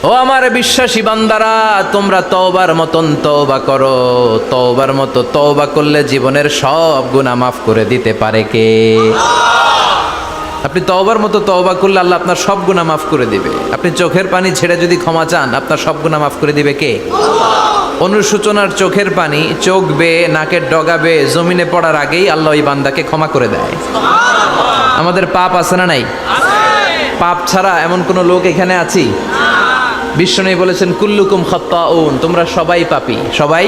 ও আমার বিশ্বাসী বান্দারা, তোমরা তওবার মতন তওবা করো। তওবার মতো তওবা করলে জীবনের সব গুনাহ মাফ করে দিতে পারে কে? আপনি তওবার মতো তওবা করলে আল্লাহ আপনার সব গুনাহ মাফ করে দিবে। আপনি চোখের পানি ছেড়ে যদি ক্ষমা চান, আপনার সব গুনাহ মাফ করে দিবে কে? অনুশোচনার চোখের পানি চোখ বেয়ে নাকের ডগা বেয়ে জমিনে পড়ার আগেই আল্লাহ ওই বান্দাকে ক্ষমা করে দেয়। আমাদের পাপ আছে না নাই? পাপ ছাড়া এমন কোন লোক এখানে আছি? বিশ্বনবী বলেছেন কুল্লুকুম খাত্তাউন, তোমরা সবাই পাপী, সবাই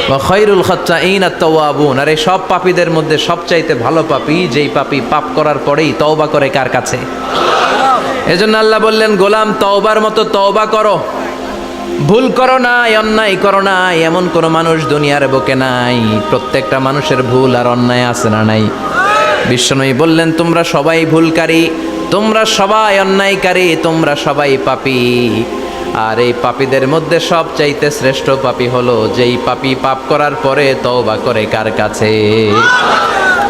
ওয়া খায়রুল খাত্তাইন আত-তাওয়াবুন, আর এই সব পাপীদের মধ্যে সবচাইতে ভালো পাপী যেই পাপী পাপ করার পরেই তওবা করে কার কাছে? এজন্য আল্লাহ বললেন, গোলাম তওবার মতো তওবা করো। ভুল করো না, অন্যায় করো না, এমন কোন মানুষ দুনিয়ার বুকে নাই। প্রত্যেকটা মানুষের ভুল আর অন্যায় আছে না নাই? বিশ্বনবী বললেন, তোমরা সবাই ভুলকারী, তোমরা সবাই অন্যায়কারী, তোমরা সবাই পাপী। আর এই পাপীদের মধ্যে সবচাইতে শ্রেষ্ঠ পাপী হলো যেই পাপী পাপ করার পরে তওবা করে কার কাছে?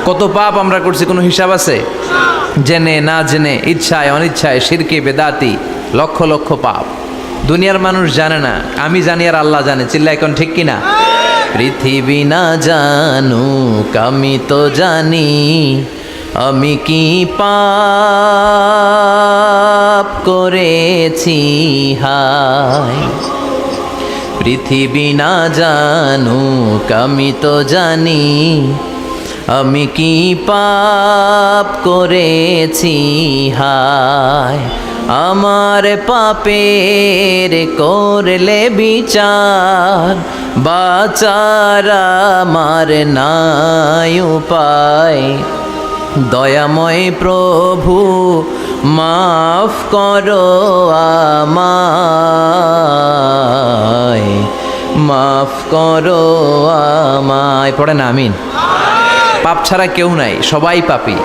কত পাপ আমরা করছি, কোনো হিসাব আছে? জেনে না জেনে, ইচ্ছায় অনিচ্ছায়, শিরকে বেদাতি, লক্ষ লক্ষ পাপ। দুনিয়ার মানুষ জানে না, আমি জানি আর আল্লাহ জানে। চিল্লা এখন ঠিক কিনা? পৃথিবী না জানুক আমি তো জানি, আমি কি পাপ করেছি হায়। পৃথিবী না জানুক আমি তো জানি, আমি কি পাপ করেছি হায়। আমার পাপের করলে বিচার, বাঁচার আমার নাই উপায়। দয়াময় প্রভু মাফ করো আমায়, মাফ করো আমায়। পড়ে না আমিন? পাপ ছাড়া কেউ নাই, সবাই পাপী,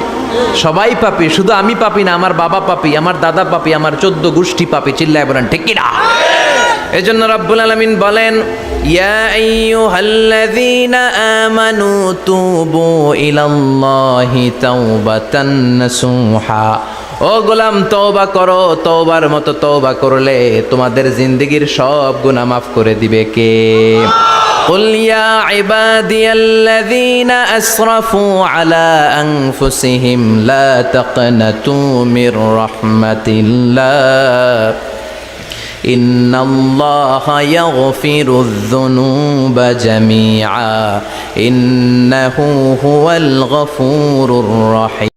সবাই পাপী। শুধু আমি পাপী না, আমার বাবা পাপী, আমার দাদা পাপী, আমার 14 গোষ্ঠী পাপী। চিল্লায় বলেন ঠিক কিনা? এজন্য রব্বুল আলামিন বলেন, ইয়া আইয়ুহাল্লাযীনা আমানু তুবু ইলাল্লাহি তাওবাতান নাসুহা। ও গোলাম তওবা করো, তওবার মতো তওবা করলে তোমাদের জিন্দেগীর সব গুনাহ মাফ করে দিবে কে? قل يا عبادي الذين أسرفوا على أنفسهم لا تقنطوا من رحمة الله إن الله يغفر الذنوب جميعا إنه هو الغفور الرحيم.